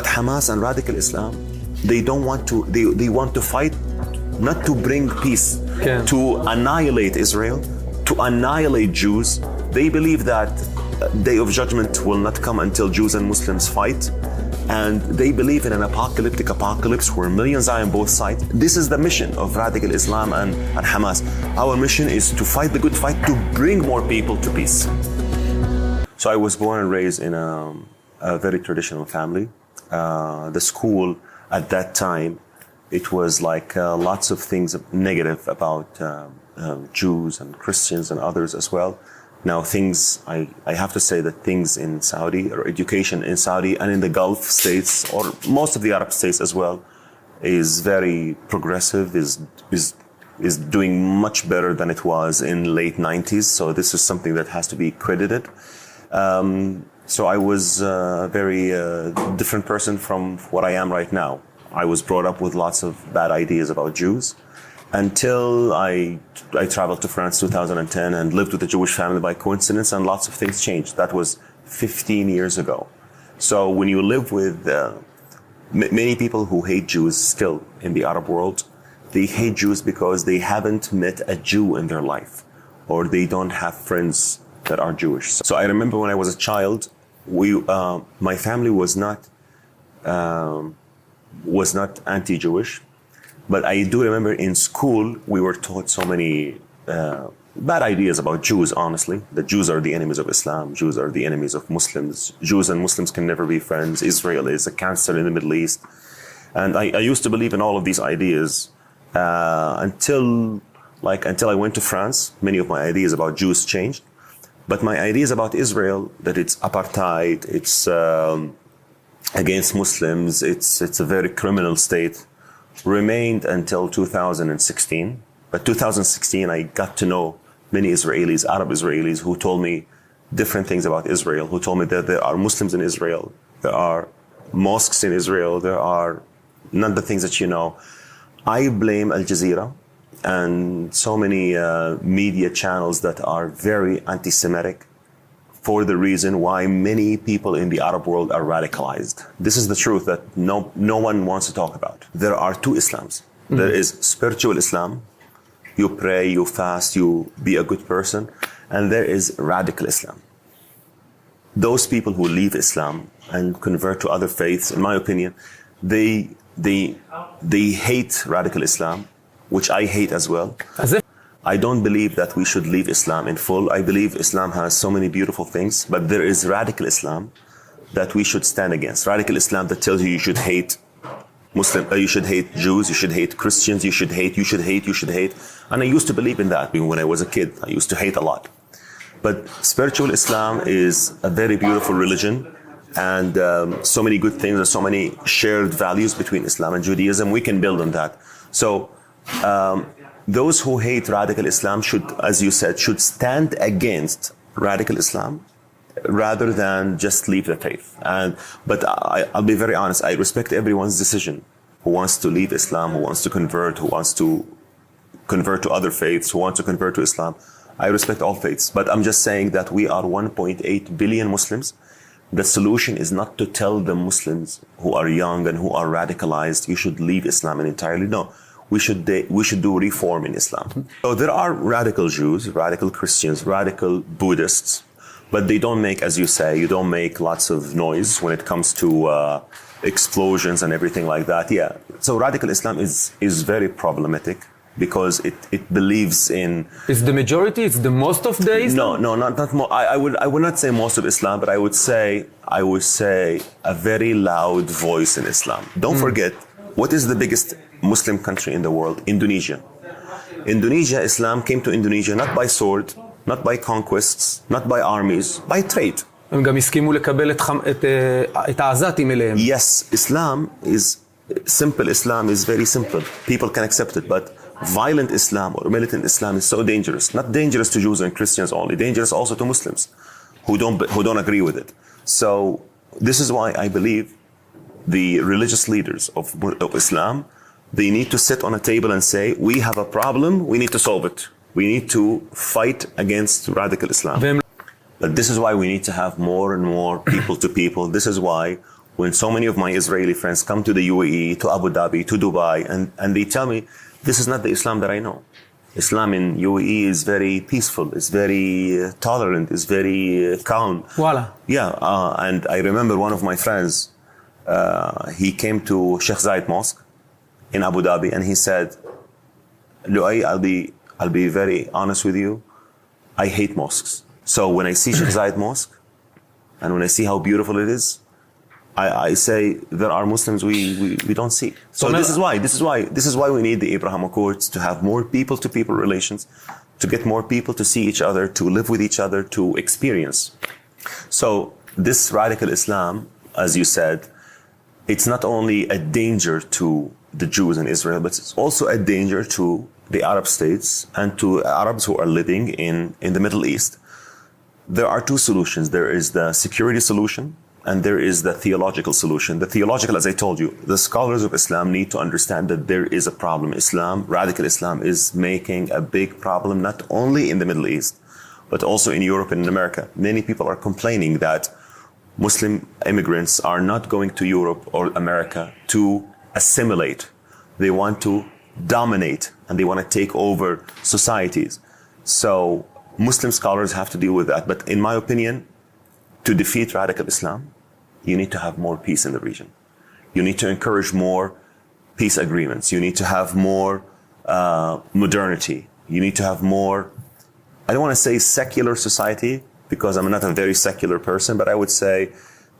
Hamas and radical Islam, they don't want to, they want to fight not to bring peace, to annihilate Israel, to annihilate Jews. They believe that day of judgment will not come until Jews and Muslims fight. And they believe in an apocalyptic apocalypse where millions die on both sides. This is the mission of radical Islam and Hamas. Our mission is to fight the good fight, to bring more people to peace. So I was born and raised in a very traditional family. The school at that time, it was like lots of things negative about Jews and Christians and others as well. Now things, I have to say that things in Saudi, or education in Saudi and in the Gulf states, or most of the Arab states as well, is very progressive, is doing much better than it was in late 90s. So this is something that has to be credited. So I was a very different person from what I am right now. I was brought up with lots of bad ideas about Jews, until I traveled to France 2010 and lived with a Jewish family by coincidence, and lots of things changed. That was 15 years ago. So when you live with many people who hate Jews still in the Arab world, they hate Jews because they haven't met a Jew in their life, or they don't have friends that are Jewish. So I remember when I was a child, my family was not anti-Jewish. But I do remember in school, we were taught so many bad ideas about Jews, honestly. That Jews are the enemies of Islam. Jews are the enemies of Muslims. Jews and Muslims can never be friends. Israel is a cancer in the Middle East. And I used to believe in all of these ideas until I went to France. Many of my ideas about Jews changed. But my ideas about Israel, that it's apartheid, it's against Muslims, it's a very criminal state, remained until 2016. But 2016, I got to know many Israelis, Arab Israelis, who told me different things about Israel, who told me that there are Muslims in Israel, there are mosques in Israel, there are none of the things that you know. I blame Al Jazeera and so many media channels that are very anti-Semitic for the reason why many people in the Arab world are radicalized. This is the truth that no one wants to talk about. There are two Islams. Mm-hmm. There is spiritual Islam. You pray, you fast, you be a good person. And there is radical Islam. Those people who leave Islam and convert to other faiths, in my opinion, they hate radical Islam, which I hate as well. I don't believe that we should leave Islam in full. I believe Islam has so many beautiful things, but there is radical Islam that we should stand against. Radical Islam that tells you should hate you should hate Jews, you should hate Christians, you should hate. And I used to believe in that when I was a kid. I used to hate a lot. But spiritual Islam is a very beautiful religion, and so many good things and so many shared values between Islam and Judaism. We can build on that. So those who hate radical Islam should, as you said, should stand against radical Islam rather than just leave the faith. But I'll be very honest, I respect everyone's decision who wants to leave Islam, who wants to convert, who wants to convert to other faiths, who wants to convert to Islam. I respect all faiths, but I'm just saying that we are 1.8 billion Muslims. The solution is not to tell the Muslims who are young and who are radicalized, you should leave Islam entirely. No. We should do reform in Islam. So there are radical Jews, radical Christians, radical Buddhists, but they don't make, as you say, you don't make lots of noise when it comes to explosions and everything like that. Yeah. So radical Islam is very problematic because it believes in. It's the majority. It's the most of the Islam. No, not more. I would not say most of Islam, but I would say a very loud voice in Islam. Don't forget, what is the biggest Muslim country in the world? Indonesia. Islam came to Indonesia not by sword, not by conquests, not by armies, by trade. הם גם הסכימו לקבל את העזתים אליהם. Yes, Islam is simple. Islam is very simple. People can accept it, but violent Islam or militant Islam is so dangerous. Not dangerous to Jews and Christians only, dangerous also to Muslims who don't agree with it. So this is why I believe the religious leaders of Islam, they need to sit on a table and say, we have a problem, we need to solve it. We need to fight against radical Islam. But this is why we need to have more and more people to people. This is why when so many of my Israeli friends come to the UAE, to Abu Dhabi, to Dubai, and they tell me, this is not the Islam that I know. Islam in UAE is very peaceful, is very tolerant, is very calm. Voila. Yeah, and I remember one of my friends, he came to Sheikh Zayed Mosque in Abu Dhabi, and he said, Loay, I'll be very honest with you, I hate mosques. So when I see Sheikh Zayed Mosque, and when I see how beautiful it is, I say there are Muslims we don't see. So this is why we need the Abraham Accords, to have more people-to-people relations, to get more people to see each other, to live with each other, to experience. So this radical Islam, as you said, it's not only a danger to the Jews in Israel, but it's also a danger to the Arab states and to Arabs who are living in the Middle East. There are two solutions. There is the security solution, and there is the theological solution. The theological, as I told you, the scholars of Islam need to understand that there is a problem. Radical Islam is making a big problem, not only in the Middle East, but also in Europe and in America. Many people are complaining that Muslim immigrants are not going to Europe or America to assimilate. They want to dominate, and they want to take over societies. So Muslim scholars have to deal with that. But in my opinion, to defeat radical Islam, you need to have more peace in the region. You need to encourage more peace agreements. You need to have more modernity. You need to have more, I don't want to say secular society, because I'm not a very secular person, but I would say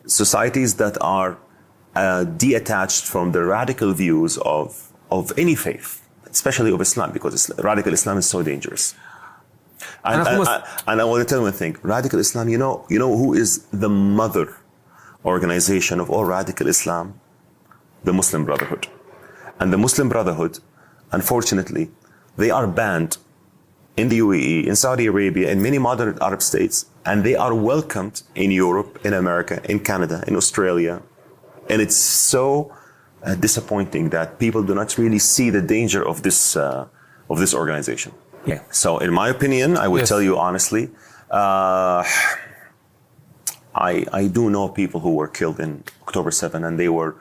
societies that are detached from the radical views of any faith, especially of Islam, because radical Islam is so dangerous. And I want to tell you one thing. Radical Islam, you know who is the mother organization of all radical Islam? The Muslim Brotherhood. And the Muslim Brotherhood, unfortunately, they are banned in the UAE, in Saudi Arabia, in many modern Arab states, and they are welcomed in Europe, in America, in Canada, in Australia. And it's so disappointing that people do not really see the danger of this organization. Yeah. So in my opinion, I would tell you honestly, I do know people who were killed in October 7, and they were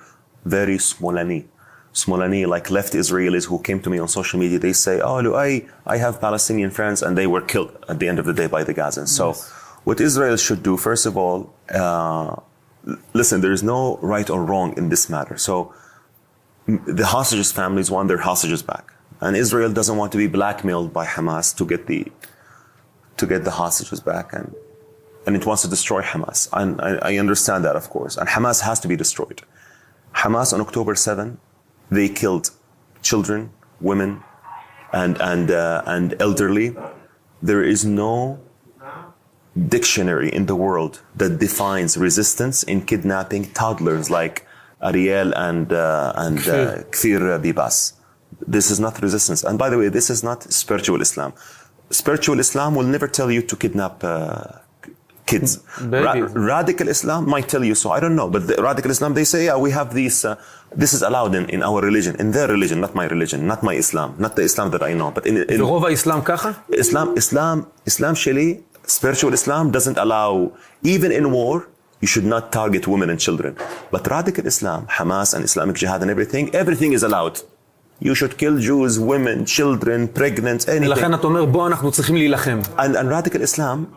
very Smolani, like left Israelis who came to me on social media. They say, oh, Loay, I have Palestinian friends, and they were killed at the end of the day by the Gazans. So what Israel should do, first of all, listen, there is no right or wrong in this matter. So the hostages' families want their hostages back. And Israel doesn't want to be blackmailed by Hamas to get the hostages back, and it wants to destroy Hamas. And I understand that, of course. And Hamas has to be destroyed. Hamas on October 7, they killed children, women, and elderly. There is no dictionary in the world that defines resistance in kidnapping toddlers like Ariel and Kfir Bibas. This is not resistance. And by the way, this is not spiritual Islam. Spiritual Islam will never tell you to kidnap kids. Radical Islam might tell you so. I don't know. But the radical Islam, they say, yeah, we have these, this is allowed in our religion, in their religion, not my religion, not my Islam, not the Islam that I know. But in רוב האסלאם ככה? Islam שלי, spiritual Islam doesn't allow, even in war, you should not target women and children. But radical Islam, Hamas and Islamic Jihad and everything is allowed. You should kill Jews, women, children, pregnant, anything. לכן אתה אומר, בוא אנחנו צריכים להילחם. And radical Islam,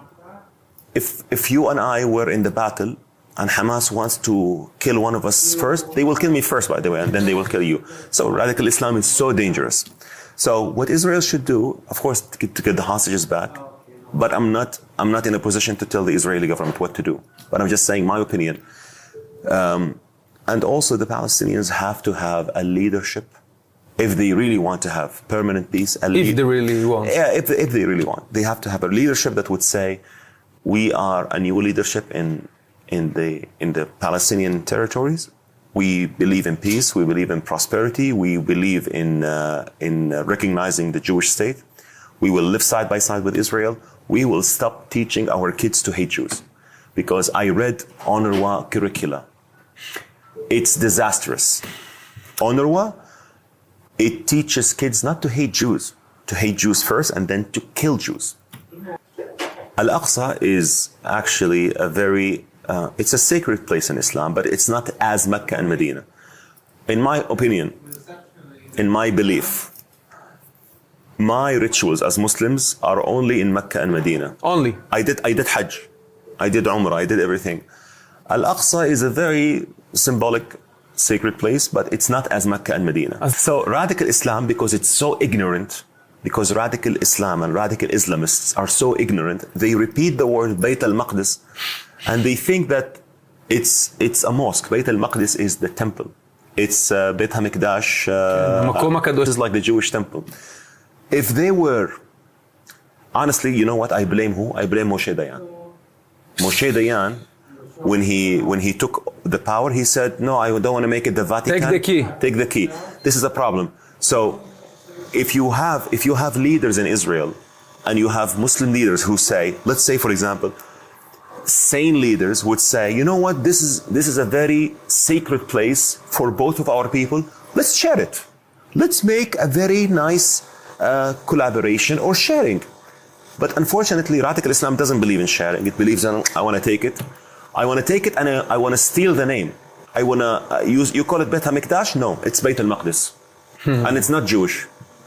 if you and I were in the battle and Hamas wants to kill one of us first, they will kill me first, by the way, and then they will kill you. So radical Islam is so dangerous. So what Israel should do, of course, to get the hostages back, but I'm not in a position to tell the Israeli government what to do. But I'm just saying my opinion. And also the Palestinians have to have a leadership if they really want to have permanent peace. If they really want. Yeah, if they really want. They have to have a leadership that would say, we are a new leadership in the Palestinian territories. We believe in peace. We believe in prosperity. We believe in recognizing the Jewish state. We will live side by side with Israel. We will stop teaching our kids to hate Jews. Because I read UNRWA curricula. It's disastrous. UNRWA, it teaches kids not to hate Jews, to hate Jews first and then to kill Jews. Al-Aqsa is actually a very It's a sacred place in Islam, but it's not as Mecca and Medina. In my opinion, in my belief, my rituals as Muslims are only in Mecca and Medina. Only. I did Hajj, I did Umrah, I did everything. Al-Aqsa is a very symbolic, sacred place, but it's not as Mecca and Medina. So radical Islam, because it's so ignorant, because radical Islam and radical Islamists are so ignorant, they repeat the word Bayt al-Maqdis, and they think that it's a mosque. Bayt al-Maqdis is the temple. It's Beit HaMikdash. It's like the Jewish temple. If they were, honestly, you know what? I blame who? I blame Moshe Dayan. Moshe Dayan, when he took the power, he said, "No, I don't want to make it the Vatican. Take the key. Take the key." This is a problem. So, if you have leaders in Israel, and you have Muslim leaders who say, let's say, for example, sane leaders would say, "You know what? This is a very sacred place for both of our people. Let's share it. Let's make a very nice collaboration or sharing." But unfortunately, radical Islam doesn't believe in sharing. It believes in, I want to take it. I want to take it and I want to steal the name. I want to use, you call it Beit HaMikdash? No, it's Beit al-Maqdis. And it's not Jewish.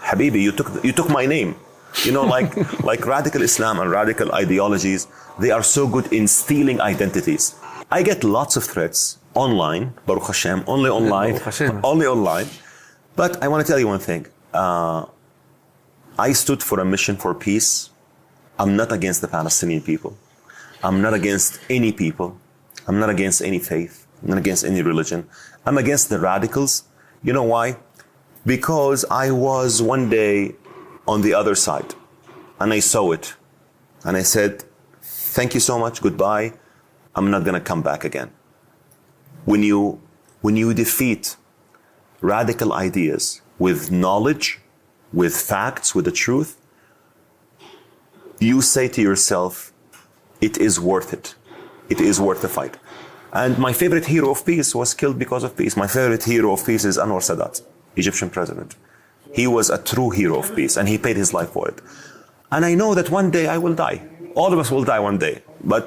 Habibi, you took my name. You know, like radical Islam and radical ideologies, they are so good in stealing identities. I get lots of threats online, Baruch Hashem, only online, only online. But I want to tell you one thing. I stood for a mission for peace. I'm not against the Palestinian people. I'm not against any people. I'm not against any faith. I'm not against any religion. I'm against the radicals. You know why? Because I was one day on the other side and I saw it. And I said, thank you so much, goodbye. I'm not going to come back again. When you defeat radical ideas with knowledge, with facts, with the truth, you say to yourself, it is worth it. It is worth the fight. And my favorite hero of peace was killed because of peace. My favorite hero of peace is Anwar Sadat, Egyptian president. He was a true hero of peace and he paid his life for it. And I know that one day I will die. All of us will die one day. But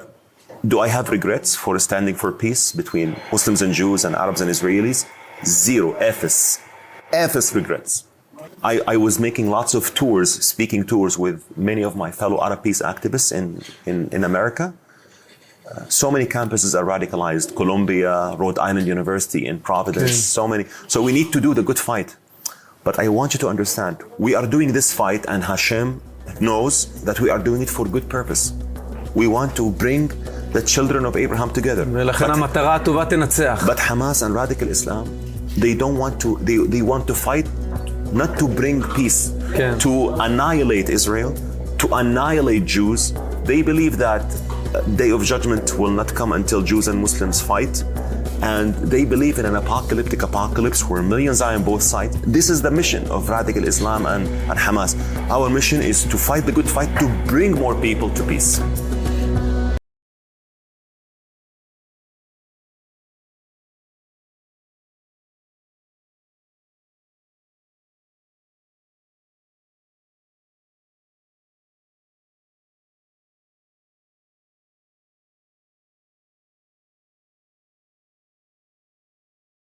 do I have regrets for standing for peace between Muslims and Jews and Arabs and Israelis? Zero. Efes regrets. I was making lots of tours, speaking tours with many of my fellow Arab peace activists in America. So many campuses are radicalized. Columbia, Rhode Island University, in Providence, so many. So we need to do the good fight. But I want you to understand, we are doing this fight and Hashem knows that we are doing it for good purpose. We want to bring the children of Abraham together. But Hamas and radical Islam, they don't want to, they want to fight not to bring peace, to annihilate Israel, to annihilate Jews. They believe that day of judgment will not come until Jews and Muslims fight. And they believe in an apocalyptic apocalypse where millions die on both sides. This is the mission of radical Islam and Hamas. Our mission is to fight the good fight, to bring more people to peace.